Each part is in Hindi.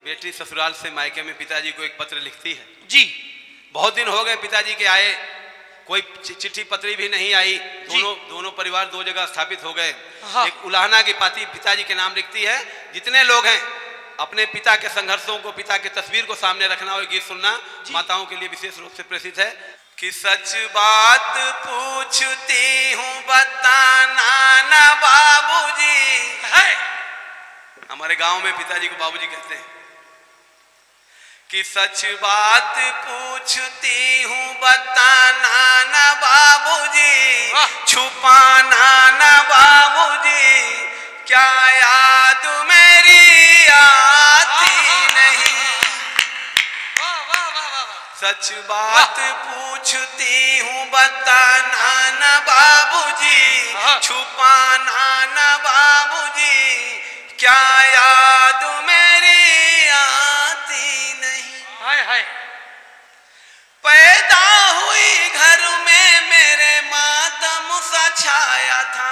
बेटी ससुराल से मायके में पिताजी को एक पत्र लिखती है। जी। बहुत दिन हो गए पिताजी के आए, कोई चिट्ठी पत्री भी नहीं आई। दोनों परिवार दो जगह स्थापित हो गए। एक उलाहना की पाती पिताजी के नाम लिखती है। जितने लोग हैं अपने पिता के संघर्षों को, पिता की तस्वीर को सामने रखना और गीत सुनना माताओं के लिए विशेष रूप से प्रेषित है। कि सच बात पूछती हूँ बताना ना बाबूजी। हमारे गांव में पिताजी को बाबूजी कहते हैं। कि सच बात पूछती हूँ बताना ना बाबूजी, छुपाना ना बाबूजी, क्या याद मेरी आती नहीं। सच बात पूछती हूँ बताना ना बाबूजी, छुपाना ना बाबूजी, क्या याद मेरी आती नहीं। हाय हाय। पैदा हुई घर में मेरे मातम सा छाया था।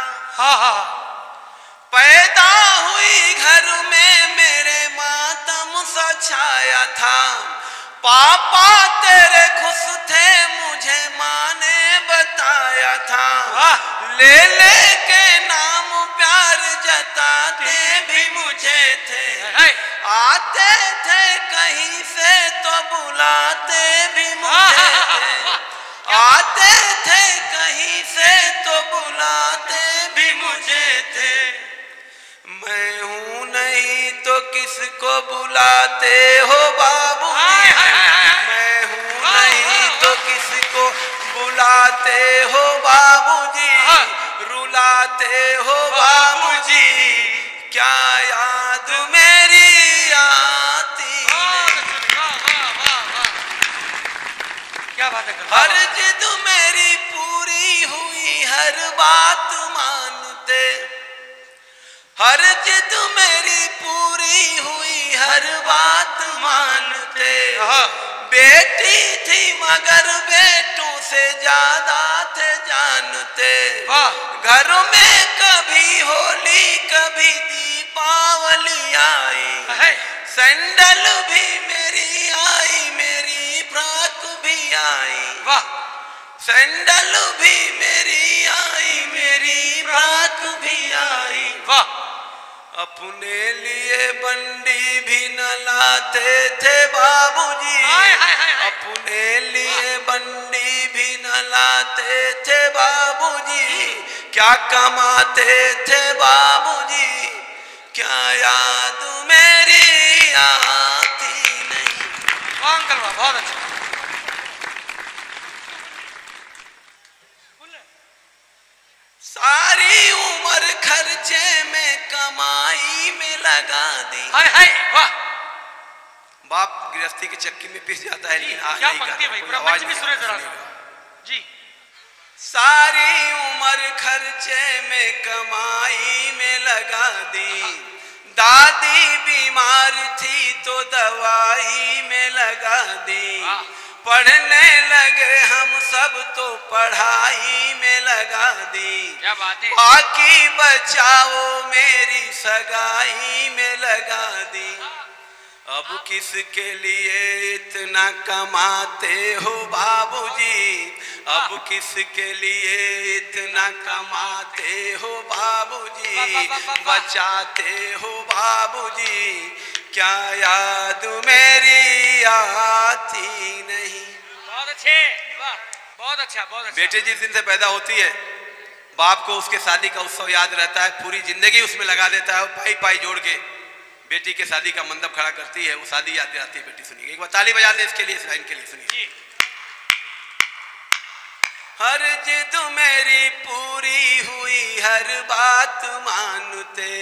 पैदा हुई घर में मेरे मातम सा छाया था। पापा तेरे खुश थे मुझे माँ ने बताया था। ले ले के नाम प्यार जताते भी मुझे थे। आते थे कहीं से तो बुलाते भी मुझे थे। आते थे कहीं से तो बुलाते भी मुझे थे। मैं हूँ नहीं तो किसको बुलाते हो बाबूजी। मैं हूँ नहीं तो किसको बुलाते हो बाबूजी। रुलाते हो बाबूजी, क्या याद मेरी आती नहीं। क्या बात है। हर जिद मेरी पूरी हुई हर बात मानते। हर जिद मेरी पूरी हुई हर बात मानते। बेटी थी मगर बेटों से ज्यादा थे जानते। घर में कभी होली कभी दीपावली आई। सैंडल भी मेरी आई, मेरी फ्रॉक भी आई। सैंडल भी मेरी आई, मेरी फ्रॉक भी आई। अपने लिए बंडी भी न लाते थे बाबूजी। अपने लिए बंडी भी न लाते थे बाबूजी। क्या कमाते थे बाबूजी, क्या याद मेरी आती नहीं। अंकल बहुत अच्छा। सारी उम्र खर्चे में कमाई में लगा दी। हाय हाय वाह। बाप गृहस्थी की चक्की में पिस जाता है लेकिन क्या पंक्ति भाई, पूरा मंच भी सुने जरा जी। सारी उम्र खर्चे में कमाई में लगा दी। दादी बीमार थी तो दवाई में लगा दी। पढ़ने लगे हम सब तो पढ़ाई में लगा दी। क्या बात है। बाकी बचाओ मेरी सगाई में लगा दी। अब किसके लिए इतना कमाते हो बाबूजी। अब किसके लिए इतना कमाते हो बाबूजी। बचाते हो बाबूजी, क्या याद मेरी आती नहीं। बहुत अच्छे वाह, बहुत अच्छा बहुत अच्छा। बेटे जिस दिन से पैदा होती है बाप को उसके शादी का उत्सव याद रहता है। पूरी जिंदगी उसमें लगा देता है। पाई पाई जोड़ के बेटी के शादी का मंडप खड़ा करती है। वो शादी याद दिलाती है। बेटी सुनिए एक बार ताली बजा दे इसके लिए, इस लाइन के लिए सुनिए। हर जिद मेरी पूरी हुई हर बात मानते।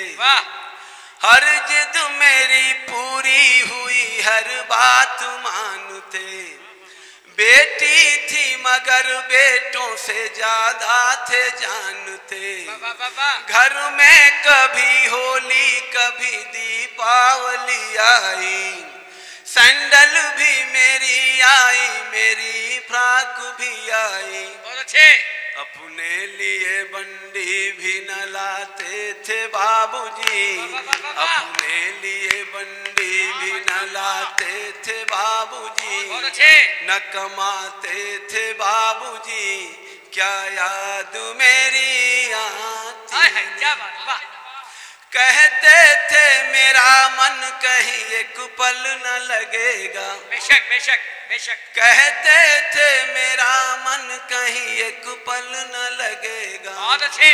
हर जिद मेरी पूरी हुई हर बात मानते। बेटी थी मगर बेटों से ज्यादा थे जानते। घर में कभी होली कभी दीपावली आई। सैंडल भी मेरी आई, मेरी फ्रॉक भी आई। बहुत अच्छे। अपने लिए बंडी भी न लाते थे बाबूजी। अपने लिए बंडी भी न लाते थे बाबूजी, बहुत अच्छे। न कमाते थे बाबूजी, क्या याद मेरी आती है, क्या बात, वाह। कहते थे मेरा मन कहीं एक पल न लगेगा, बेशक बेशक बेशक। कहते थे मेरा मन कहीं एक पल न लगेगा। बहुत अच्छे।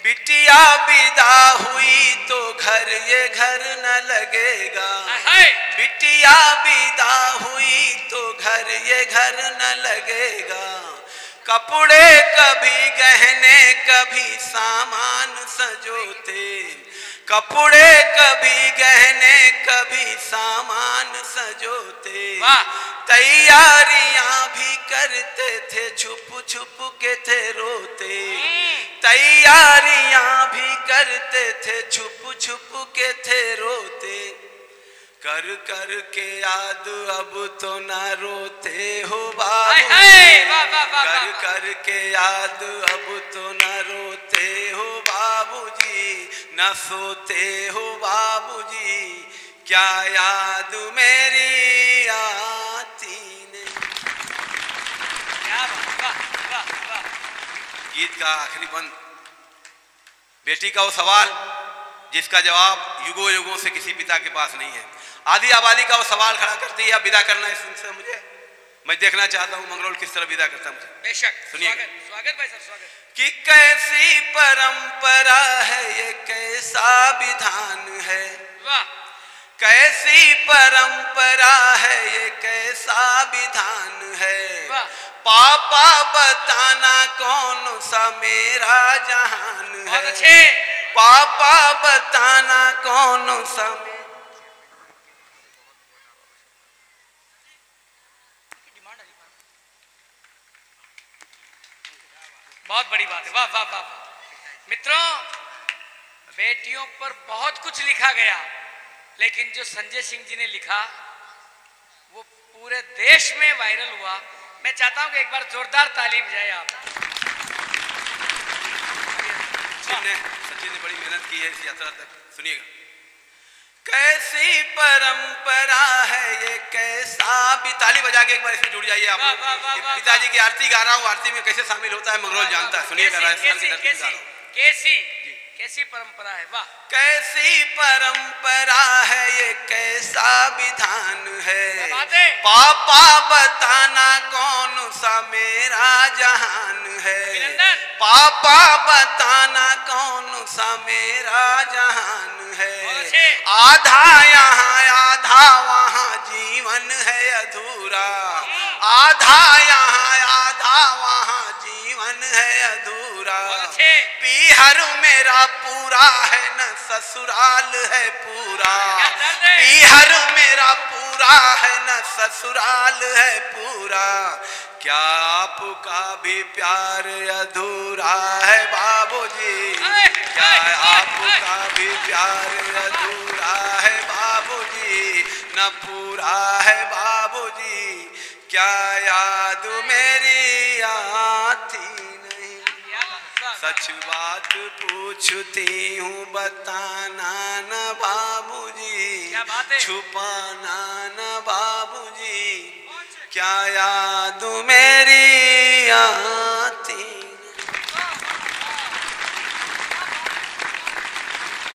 बिटिया विदा हुई तो घर ये घर न लगेगा, बिटिया विदा हुई तो घर ये घर न लगेगा। कपड़े कभी गहने कभी सामान सजोते, कपड़े कभी गहने कभी सामान सजोते, तैयारियां भी करते थे छुप छुप के थे रोते, तैयारियां भी करते थे छुप छुप के थे रोते। कर कर के याद अब तो ना रोते हो बाबूजी, कर कर के याद अब तो ना रोते हो बाबूजी, न सोते हो बाबूजी, क्या याद मेरी आती नहीं। गीत का आखिरी बंद, बेटी का वो सवाल जिसका जवाब युगों युगों से किसी पिता के पास नहीं है। आदि आबादी का वो सवाल खड़ा करती है, अब विदा करना है इनसे मुझे, मैं देखना चाहता हूँ मंगरोल किस तरह विदा करता मुझे। बेशक, सुनिए। स्वागत भाई साहब, स्वागत। कि कैसी परंपरा है ये, कैसा विधान है, वाह। कैसी परंपरा है ये, कैसा विधान है, वाह। पापा बताना कौन सा मेरा जहान है, अच्छे। पापा बताना कौन सा। बहुत बड़ी बात है, वाह वाह वाह। मित्रों, बेटियों पर बहुत कुछ लिखा गया, लेकिन जो संजय सिंह जी ने लिखा वो पूरे देश में वायरल हुआ। मैं चाहता हूं कि एक बार जोरदार ताली बजाएं आप। सचिन ने बड़ी मेहनत की है इस यात्रा तक, सुनिएगा। कैसी परंपरा है ये, कैसा भी। ताली बजा के एक बार इसमें जुड़ जाइए आप। पिताजी की आरती गा रहा हूँ, आरती में कैसे शामिल होता है मंगरोल जानता है, सुनिएगा। राजस्थान की धरती गा रहा हूँ। कैसी परंपरा है, वाह। कैसी परंपरा है ये, कैसा विधान है, पापा बताना कौन सा मेरा जहान है, पापा बताना कौन सा मेरा जहान है। आधा यहाँ आधा वहाँ जीवन है अधूरा, आधा यहाँ आधा वहाँ जीवन है अधूरा। पीहर मेरा पूरा है न ससुराल है पूरा, पीहर मेरा पूरा है न ससुराल है पूरा। क्या आपका भी प्यार अधूरा है बाबूजी, क्या आपका भी प्यार अधूरा है बाबूजी, न पूरा है बाबूजी, क्या याद मेरी आती नहीं। सच बात पूछती हूँ बताना न बाबूजी, छुपाना न बाबूजी, क्या याद मेरी